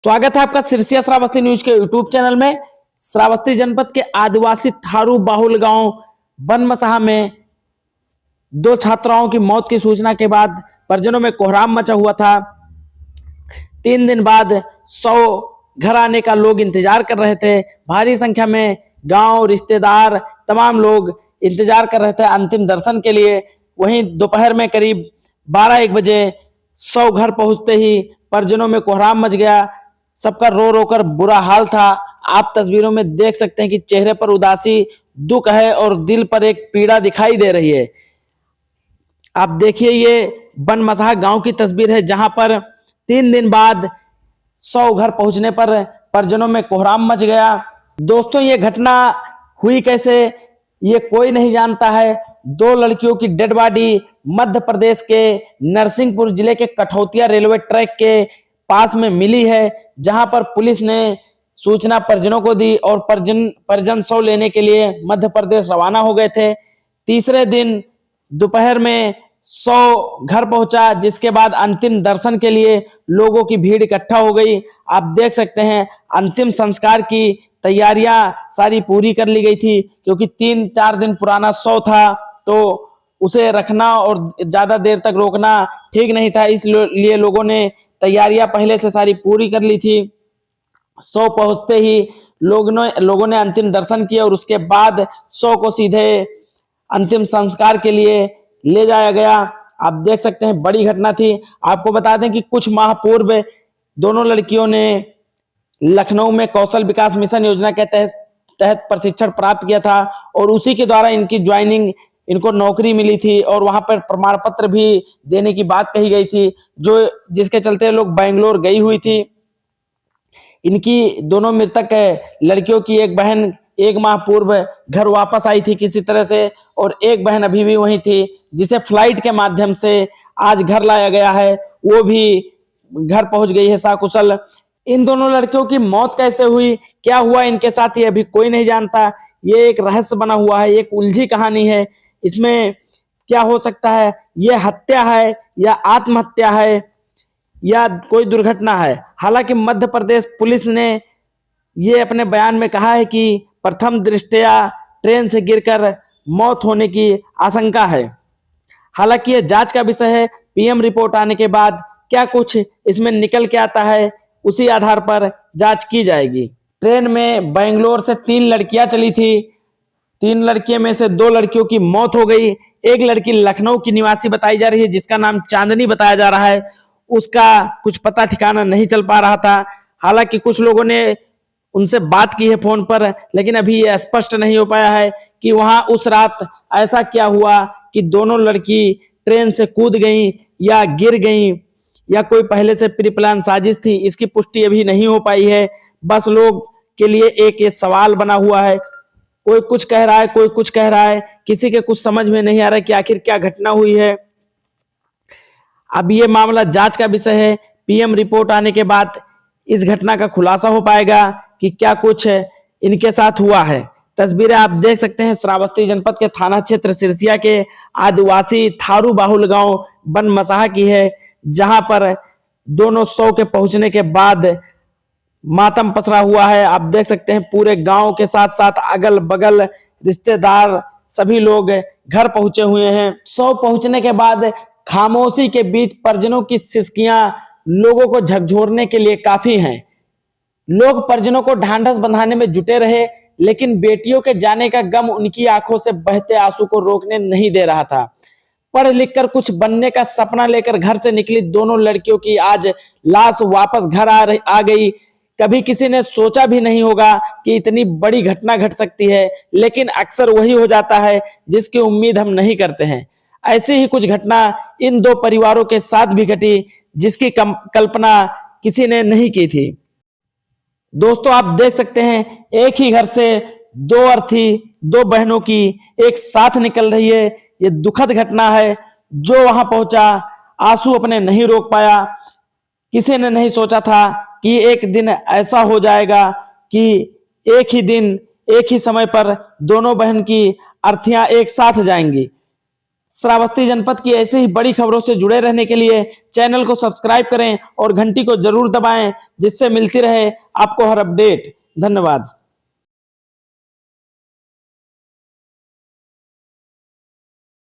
स्वागत है आपका सिरसिया श्रावस्ती न्यूज के यूट्यूब चैनल में। श्रावस्ती जनपद के आदिवासी थारू बाहुल गांव बनमसाहा में दो छात्राओं की मौत की सूचना के बाद परिजनों में कोहराम मचा हुआ था। 3 दिन बाद 100 घर आने का लोग इंतजार कर रहे थे। भारी संख्या में गांव रिश्तेदार तमाम लोग इंतजार कर रहे थे अंतिम दर्शन के लिए। वहीं दोपहर में करीब 12-1 बजे 100 घर पहुंचते ही परिजनों में कोहराम मच गया। सबका रो रो कर बुरा हाल था। आप तस्वीरों में देख सकते हैं कि चेहरे पर उदासी, दुख है और दिल पर एक पीड़ा दिखाई दे रही है। आप देखिए, ये बनमसाहा गांव की तस्वीर है जहां पर 3 दिन बाद 100 घर पहुंचने पर परिजनों में कोहराम मच गया। दोस्तों, ये घटना हुई कैसे, ये कोई नहीं जानता है। 2 लड़कियों की डेड बॉडी मध्य प्रदेश के नरसिंहपुर जिले के कठौतिया रेलवे ट्रैक के पास में मिली है, जहां पर पुलिस ने सूचना परिजनों को दी और परिजन 100 लेने के लिए मध्य प्रदेश रवाना हो गए थे। तीसरे दिन दोपहर में 100 घर पहुंचा, जिसके बाद अंतिम दर्शन के लिए लोगों की भीड़ इकट्ठा हो गई। आप देख सकते हैं अंतिम संस्कार की तैयारियां सारी पूरी कर ली गई थी, क्योंकि 3-4 दिन पुराना 100 था तो उसे रखना और ज्यादा देर तक रोकना ठीक नहीं था। इसलिए लोगों ने तैयारियां पहले से सारी पूरी कर ली थी। 100 पहुंचते ही लोगों ने अंतिम दर्शन किए और उसके बाद 100 को सीधे अंतिम संस्कार के लिए ले जाया गया। आप देख सकते हैं बड़ी घटना थी। आपको बता दें कि कुछ माह पूर्व दोनों लड़कियों ने लखनऊ में कौशल विकास मिशन योजना के तहत प्रशिक्षण प्राप्त किया था और उसी के द्वारा इनकी ज्वाइनिंग, इनको नौकरी मिली थी और वहां पर प्रमाण पत्र भी देने की बात कही गई थी, जिसके चलते लोग बेंगलोर गई हुई थी। इनकी दोनों मृतक लड़कियों की एक बहन 1 माह पूर्व घर वापस आई थी किसी तरह से, और एक बहन अभी भी वहीं थी, जिसे फ्लाइट के माध्यम से आज घर लाया गया है। वो भी घर पहुंच गई है साकुशल। इन दोनों लड़कियों की मौत कैसे हुई, क्या हुआ इनके साथ, ये अभी कोई नहीं जानता। ये एक रहस्य बना हुआ है, एक उलझी कहानी है। इसमें क्या हो सकता है, ये हत्या है या आत्महत्या है या कोई दुर्घटना है। हालांकि मध्य प्रदेश पुलिस ने ये अपने बयान में कहा है कि प्रथम दृष्टया ट्रेन से गिरकर मौत होने की आशंका है। हालांकि यह जांच का विषय है। पीएम रिपोर्ट आने के बाद क्या कुछ इसमें निकल के आता है, उसी आधार पर जांच की जाएगी। ट्रेन में बेंगलोर से 3 लड़कियां चली थी। 3 लड़कियों में से 2 लड़कियों की मौत हो गई। एक लड़की लखनऊ की निवासी बताई जा रही है, जिसका नाम चांदनी बताया जा रहा है। उसका कुछ पता ठिकाना नहीं चल पा रहा था। हालांकि कुछ लोगों ने उनसे बात की है फोन पर, लेकिन अभी यह स्पष्ट नहीं हो पाया है कि वहां उस रात ऐसा क्या हुआ कि दोनों लड़की ट्रेन से कूद गई या गिर गई, या कोई पहले से प्री प्लान साजिश थी। इसकी पुष्टि अभी नहीं हो पाई है। बस लोग के लिए एक ये सवाल बना हुआ है। कोई कुछ कह रहा है, कोई कुछ कह रहा है, किसी के कुछ समझ में नहीं आ रहा है कि आखिर क्या घटना हुई है। अब ये मामला जांच का विषय है। पीएम रिपोर्ट आने के बाद इस घटना का खुलासा हो पाएगा कि क्या कुछ इनके साथ हुआ है। तस्वीरें आप देख सकते हैं श्रावस्ती जनपद के थाना क्षेत्र सिरसिया के आदिवासी थारू बाहुल गांव बनमसाहा की है, जहां पर दोनों 100 के पहुंचने के बाद मातम पसरा हुआ है। आप देख सकते हैं पूरे गांव के साथ साथ अगल बगल रिश्तेदार सभी लोग घर पहुंचे हुए हैं। 100 पहुंचने के बाद खामोशी के बीच परिजनों की सिसकियां लोगों को झकझोरने के लिए काफी हैं। लोग परिजनों को ढांढस बंधाने में जुटे रहे, लेकिन बेटियों के जाने का गम उनकी आंखों से बहते आंसू को रोकने नहीं दे रहा था। पढ़ लिख कर कुछ बनने का सपना लेकर घर से निकली दोनों लड़कियों की आज लाश वापस घर आ गई। कभी किसी ने सोचा भी नहीं होगा कि इतनी बड़ी घटना घट सकती है, लेकिन अक्सर वही हो जाता है जिसकी उम्मीद हम नहीं करते हैं। ऐसी ही कुछ घटना इन 2 परिवारों के साथ भी घटी, जिसकी कल्पना किसी ने नहीं की थी। दोस्तों, आप देख सकते हैं एक ही घर से 2 अर्थी, 2 बहनों की एक साथ निकल रही है। ये दुखद घटना है। जो वहां पहुंचा आंसू अपने नहीं रोक पाया। किसी ने नहीं सोचा था कि एक दिन ऐसा हो जाएगा कि एक ही दिन, एक ही समय पर दोनों बहन की अर्थियां एक साथ जाएंगी। श्रावस्ती जनपद की ऐसे ही बड़ी खबरों से जुड़े रहने के लिए चैनल को सब्सक्राइब करें और घंटी को जरूर दबाएं, जिससे मिलती रहे आपको हर अपडेट। धन्यवाद।